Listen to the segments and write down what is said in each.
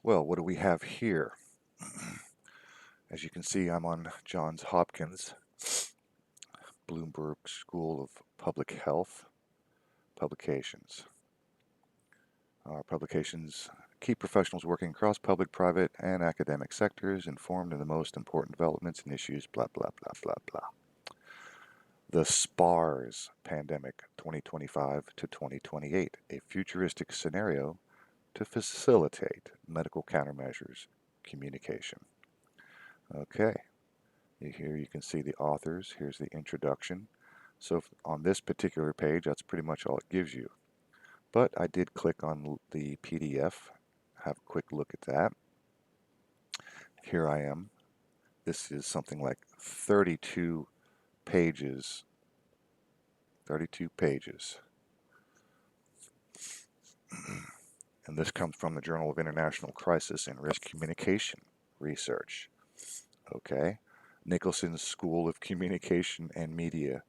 Well, what do we have here? As you can see, I'm on Johns Hopkins, Bloomberg School of Public Health publications. Our publications keep professionals working across public, private, and academic sectors informed of the most important developments and issues, blah, blah, blah, blah, blah. The SPARS pandemic 2025 to 2028, a futuristic scenario to facilitate medical countermeasures communication. Okay, here you can see the authors. Here's the introduction. So on this particular page, that's pretty much all it gives you. But I did click on the PDF, have a quick look at that. Here I am. This is something like 32 pages. 32 pages. And this comes from the Journal of International Crisis and Risk Communication Research. Okay. Nicholson's School of Communication and Media.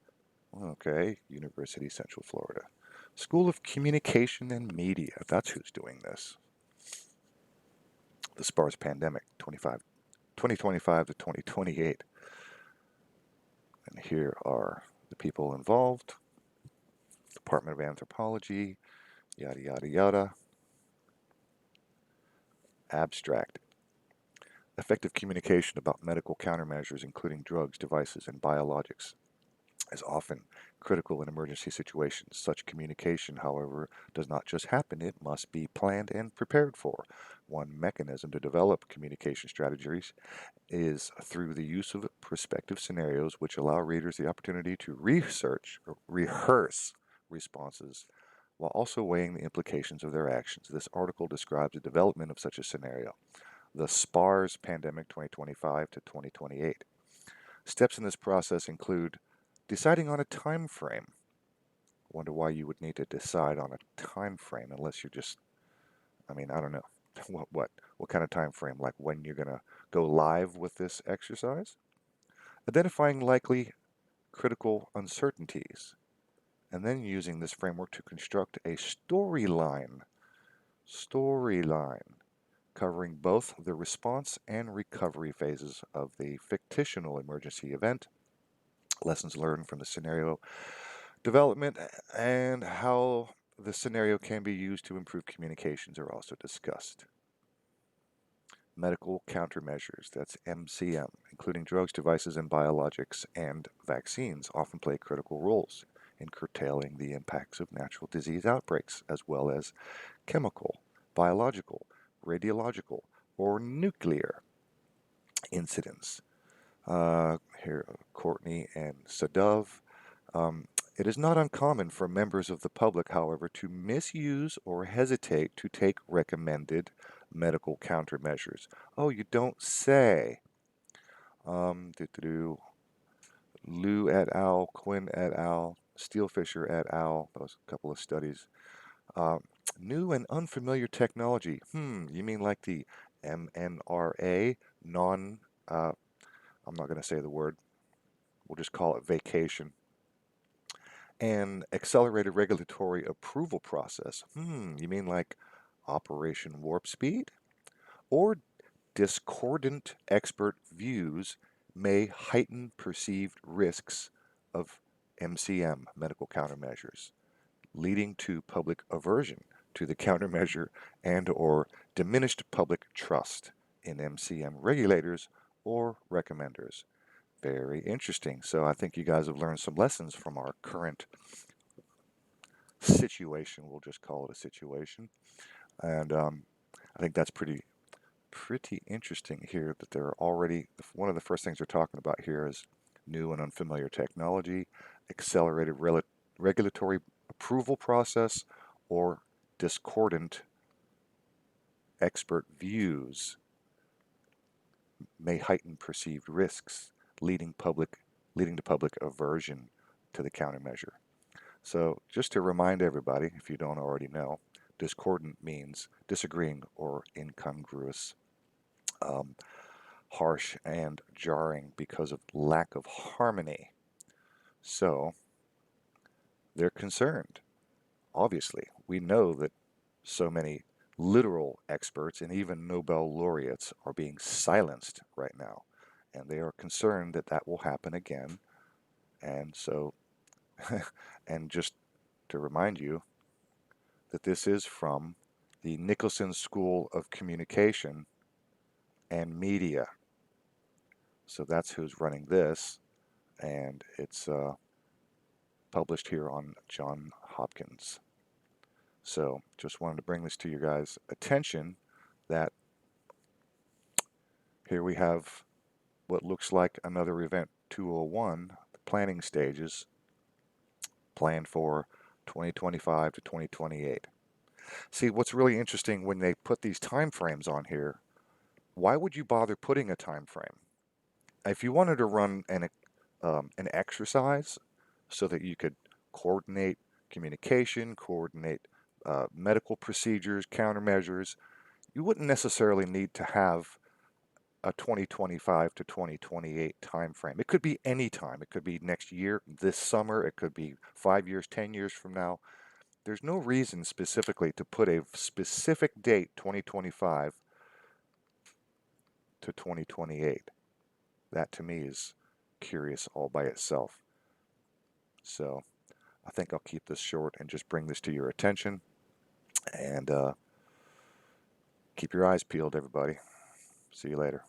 Okay. University, Central Florida. School of Communication and Media. That's who's doing this. The SPARS pandemic, 2025 to 2028. And here are the people involved. Department of Anthropology, yada, yada, yada. Abstract. Effective communication about medical countermeasures, including drugs, devices, and biologics, is often critical in emergency situations. Such communication, however, does not just happen, it must be planned and prepared for. One mechanism to develop communication strategies is through the use of prospective scenarios which allow readers the opportunity to rehearse responses while also weighing the implications of their actions. This article describes the development of such a scenario. The SPARS pandemic 2025 to 2028. Steps in this process include deciding on a time frame. Wonder why you would need to decide on a time frame unless you're just, I mean, I don't know. What kind of time frame? Like when you're going to go live with this exercise? Identifying likely critical uncertainties, and then using this framework to construct a storyline covering both the response and recovery phases of the fictional emergency event, lessons learned from the scenario development, and how the scenario can be used to improve communications are also discussed. Medical countermeasures, that's MCM, including drugs, devices, and biologics and vaccines, often play critical roles in curtailing the impacts of natural disease outbreaks, as well as chemical, biological, radiological, or nuclear incidents. Here, Courtney and Sadov. It is not uncommon for members of the public, however, to misuse or hesitate to take recommended medical countermeasures. Oh, you don't say. Liu et al., Quinn et al., Steelfisher et al., those couple of studies. Uh, New and unfamiliar technology. You mean like the MNRA, I'm not going to say the word, we'll just call it vacation, and accelerated regulatory approval process. You mean like Operation Warp Speed? Or discordant expert views may heighten perceived risks of MCM, medical countermeasures, leading to public aversion to the countermeasure and or diminished public trust in MCM regulators or recommenders. Very interesting. So I think you guys have learned some lessons from our current situation. We'll just call it a situation. And I think that's pretty interesting here that they're already, one of the first things they're talking about here is new and unfamiliar technology, accelerated regulatory approval process, or discordant expert views may heighten perceived risks, leading to public aversion to the countermeasure. So just to remind everybody, if you don't already know, discordant means disagreeing or incongruous, um, harsh and jarring because of lack of harmony. So they're concerned. Obviously, we know that so many literal experts and even Nobel laureates are being silenced right now. And they are concerned that that will happen again. And so, and just to remind you that this is from the Nicholson School of Communication and Media. So that's who's running this. And it's published here on Johns Hopkins. So just wanted to bring this to your guys' attention that here we have what looks like another event 201, the planning stages planned for 2025 to 2028. See, what's really interesting when they put these time frames on here, why would you bother putting a time frame? If you wanted to run an exercise so that you could coordinate communication, coordinate medical procedures, countermeasures, you wouldn't necessarily need to have a 2025 to 2028 time frame. It could be any time. It could be next year, this summer. It could be 5 years, 10 years from now. There's no reason specifically to put a specific date, 2025 to 2028. That to me is curious all by itself. So I think I'll keep this short and just bring this to your attention. And keep your eyes peeled, everybody. See you later.